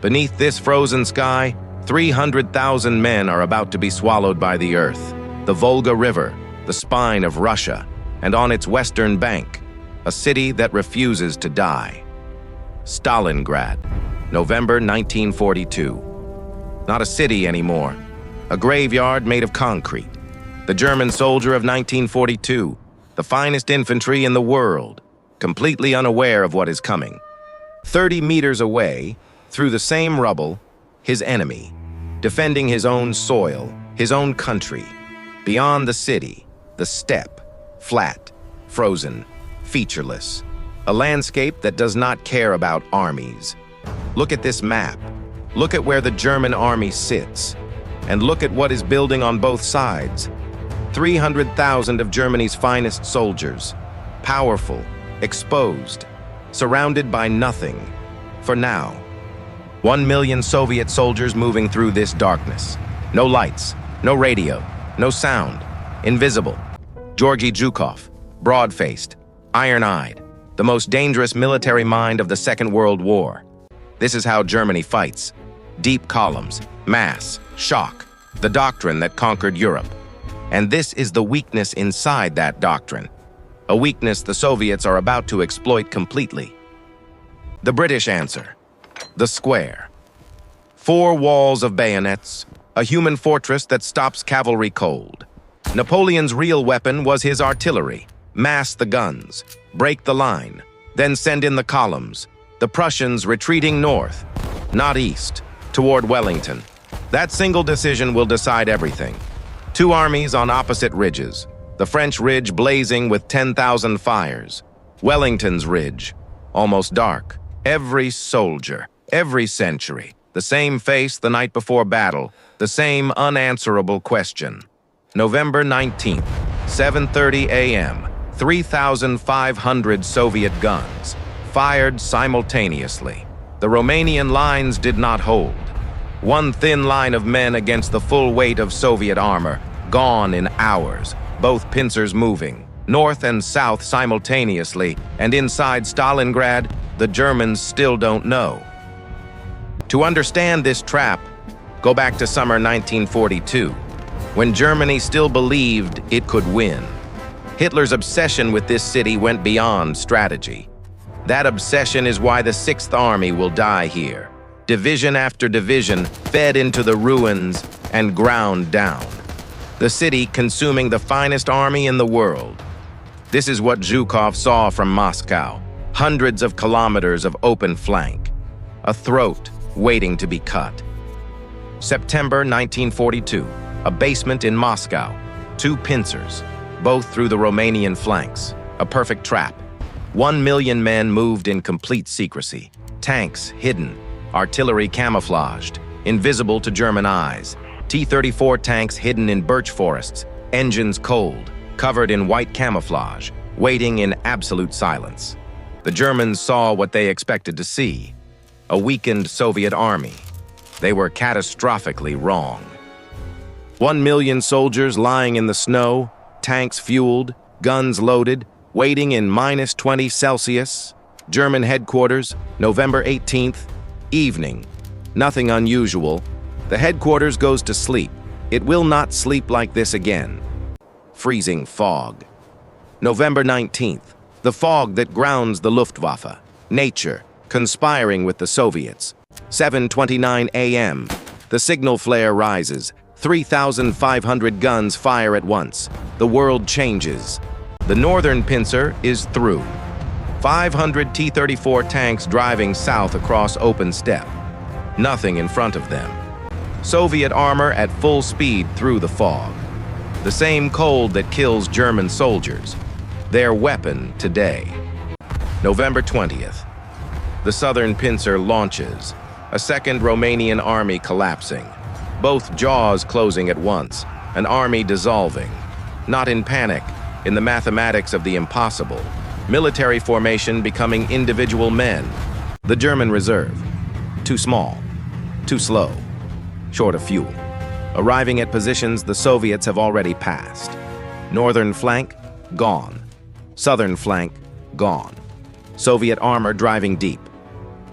Beneath this frozen sky, 300,000 men are about to be swallowed by the earth. The Volga River, the spine of Russia, and on its western bank, a city that refuses to die. Stalingrad, November 1942. Not a city anymore, a graveyard made of concrete. The German soldier of 1942, the finest infantry in the world, completely unaware of what is coming. 30 meters away, through the same rubble, his enemy, defending his own soil, his own country. Beyond the city, the steppe, flat, frozen, featureless. A landscape that does not care about armies. Look at this map. Look at where the German army sits. And look at what is building on both sides. 300,000 of Germany's finest soldiers. Powerful, exposed, surrounded by nothing. For now. 1 million Soviet soldiers moving through this darkness. No lights, no radio, no sound. Invisible. Georgy Zhukov, broad-faced, iron-eyed, the most dangerous military mind of the Second World War. This is how Germany fights. Deep columns, mass, shock, the doctrine that conquered Europe. And this is the weakness inside that doctrine. A weakness the Soviets are about to exploit completely. The British answer. The square. 4 walls of bayonets, a human fortress that stops cavalry cold. Napoleon's real weapon was his artillery. Mass the guns, break the line, then send in the columns. The Prussians retreating north, not east, toward Wellington. That single decision will decide everything. 2 armies on opposite ridges. The French ridge blazing with 10,000 fires. Wellington's ridge, almost dark. Every soldier, every century, the same face the night before battle, the same unanswerable question. November 19th, 7:30 a.m., 3,500 Soviet guns, fired simultaneously. The Romanian lines did not hold. One thin line of men against the full weight of Soviet armor, gone in hours, both pincers moving, north and south simultaneously, and inside Stalingrad, the Germans still don't know. To understand this trap, go back to summer 1942, when Germany still believed it could win. Hitler's obsession with this city went beyond strategy. That obsession is why the 6th Army will die here. Division after division fed into the ruins and ground down. The city consuming the finest army in the world. This is what Zhukov saw from Moscow. Hundreds of kilometers of open flank. A throat waiting to be cut. September 1942, a basement in Moscow. 2 pincers, both through the Romanian flanks. A perfect trap. 1 million men moved in complete secrecy. Tanks hidden, artillery camouflaged, invisible to German eyes. T-34 tanks hidden in birch forests, engines cold, covered in white camouflage, waiting in absolute silence. The Germans saw what they expected to see, a weakened Soviet army. They were catastrophically wrong. 1 million soldiers lying in the snow, tanks fueled, guns loaded, waiting in -20 Celsius. German headquarters, November 18th, evening. Nothing unusual. The headquarters goes to sleep. It will not sleep like this again. Freezing fog. November 19th, the fog that grounds the Luftwaffe. Nature, conspiring with the Soviets. 7:29 a.m. The signal flare rises. 3,500 guns fire at once. The world changes. The northern pincer is through. 500 T-34 tanks driving south across open steppe. Nothing in front of them. Soviet armor at full speed through the fog. The same cold that kills German soldiers. Their weapon today. November 20th. The southern pincer launches. A second Romanian army collapsing. Both jaws closing at once. An army dissolving. Not in panic, in the mathematics of the impossible. Military formation becoming individual men. The German reserve. Too small. Too slow. Short of fuel. Arriving at positions the Soviets have already passed. Northern flank, gone. Southern flank, gone. Soviet armor driving deep.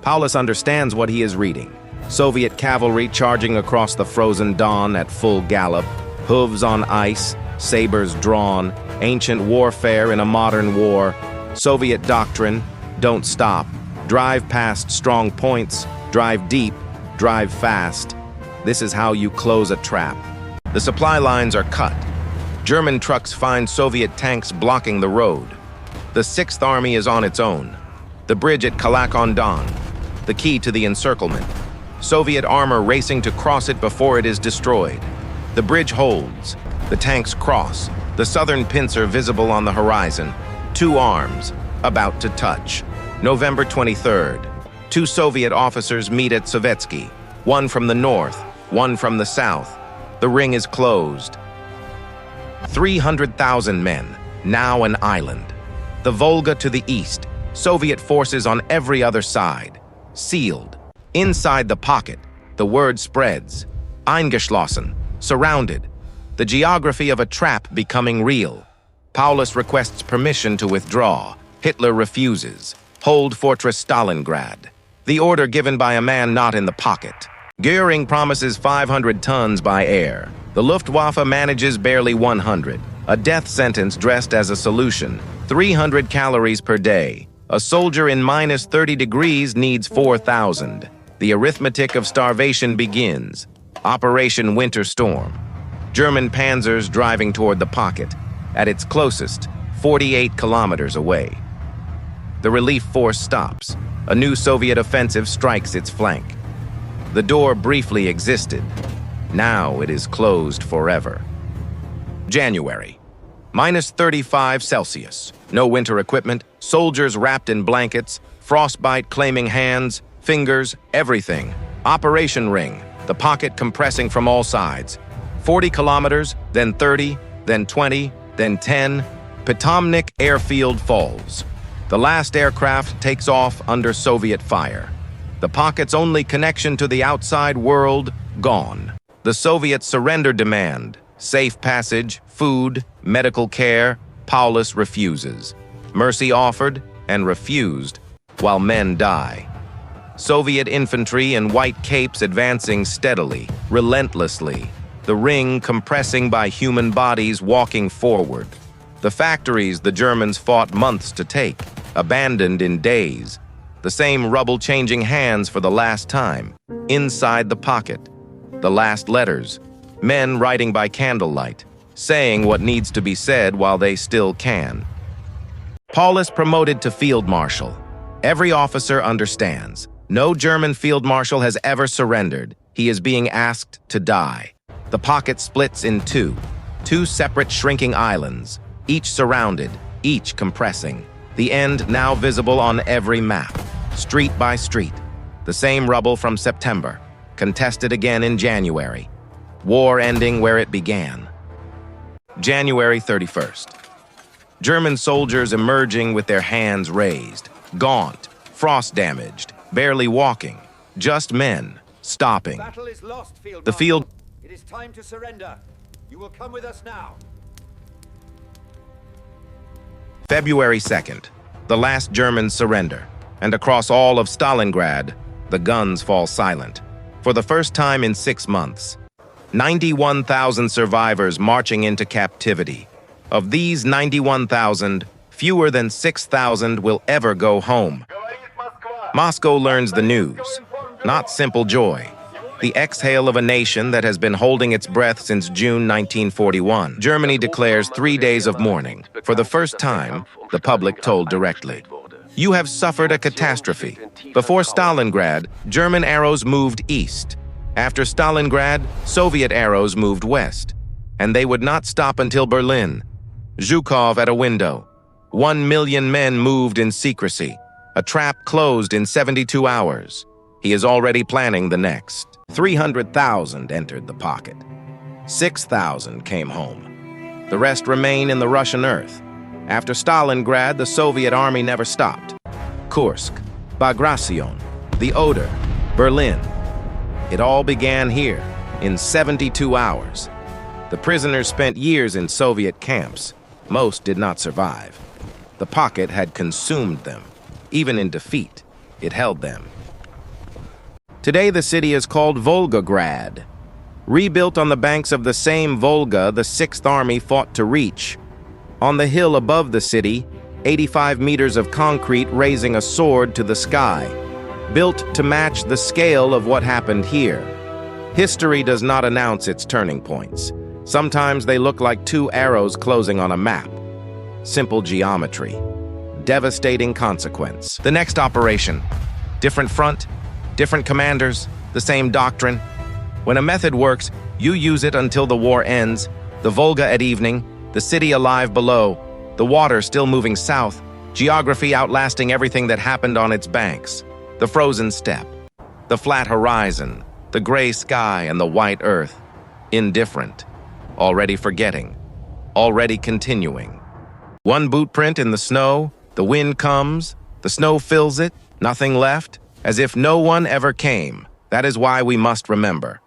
Paulus understands what he is reading. Soviet cavalry charging across the frozen dawn at full gallop, hooves on ice, sabers drawn, ancient warfare in a modern war. Soviet doctrine, don't stop, drive past strong points, drive deep, drive fast. This is how you close a trap. The supply lines are cut. German trucks find Soviet tanks blocking the road. The Sixth Army is on its own. The bridge at Kalak-on-Don, the key to the encirclement. Soviet armor racing to cross it before it is destroyed. The bridge holds. The tanks cross. The southern pincer visible on the horizon. Two arms, about to touch. November 23rd. Two Soviet officers meet at Sovetski. One from the north, one from the south. The ring is closed. 300,000 men, now an island. The Volga to the east, Soviet forces on every other side. Sealed. Inside the pocket, the word spreads. Eingeschlossen, surrounded. The geography of a trap becoming real. Paulus requests permission to withdraw. Hitler refuses. Hold Fortress Stalingrad. The order given by a man not in the pocket. Goering promises 500 tons by air. The Luftwaffe manages barely 100. A death sentence dressed as a solution. 300 calories per day. A soldier in minus 30 degrees needs 4,000. The arithmetic of starvation begins. Operation Winter Storm. German panzers driving toward the pocket. At its closest, 48 kilometers away. The relief force stops. A new Soviet offensive strikes its flank. The door briefly existed. Now it is closed forever. January. Minus 35 Celsius. No winter equipment, soldiers wrapped in blankets, frostbite claiming hands, fingers, everything. Operation Ring, the pocket compressing from all sides. 40 kilometers, then 30, then 20, then 10. Pitomnik airfield falls. The last aircraft takes off under Soviet fire. The pocket's only connection to the outside world, gone. The Soviet surrender demand, safe passage, food, medical care, Paulus refuses. Mercy offered and refused, while men die. Soviet infantry in white capes advancing steadily, relentlessly. The ring compressing by human bodies walking forward. The factories the Germans fought months to take, abandoned in days. The same rubble changing hands for the last time, inside the pocket. The last letters, men writing by candlelight, saying what needs to be said while they still can. Paulus promoted to field marshal. Every officer understands. No German field marshal has ever surrendered. He is being asked to die. The pocket splits in two separate shrinking islands, each surrounded, each compressing. The end now visible on every map, street by street. The same rubble from September, contested again in January. War ending where it began. January 31st. German soldiers emerging with their hands raised, gaunt, frost-damaged, barely walking. Just men, stopping. Battle is lost, field The field... It is time to surrender. You will come with us now. February 2nd, the last Germans surrender, and across all of Stalingrad, the guns fall silent. For the first time in 6 months, 91,000 survivors marching into captivity. Of these 91,000, fewer than 6,000 will ever go home. Moscow learns the news, not simple joy. The exhale of a nation that has been holding its breath since June 1941. Germany declares 3 days of mourning. For the first time, the public told directly, "You have suffered a catastrophe." Before Stalingrad, German arrows moved east. After Stalingrad, Soviet arrows moved west. And they would not stop until Berlin. Zhukov at a window. 1 million men moved in secrecy. A trap closed in 72 hours. He is already planning the next. 300,000 entered the pocket. 6,000 came home. The rest remain in the Russian earth. After Stalingrad, the Soviet army never stopped. Kursk, Bagration, the Oder, Berlin. It all began here, in 72 hours. The prisoners spent years in Soviet camps. Most did not survive. The pocket had consumed them. Even in defeat, it held them. Today the city is called Volgograd. Rebuilt on the banks of the same Volga the Sixth Army fought to reach. On the hill above the city, 85 meters of concrete raising a sword to the sky, built to match the scale of what happened here. History does not announce its turning points. Sometimes they look like two arrows closing on a map. Simple geometry. Devastating consequence. The next operation. Different front, different commanders, the same doctrine. When a method works, you use it until the war ends. The Volga at evening, the city alive below, the water still moving south, geography outlasting everything that happened on its banks. The frozen steppe, the flat horizon, the gray sky and the white earth. Indifferent. Already forgetting. Already continuing. One boot print in the snow, the wind comes, the snow fills it, nothing left, as if no one ever came. That is why we must remember.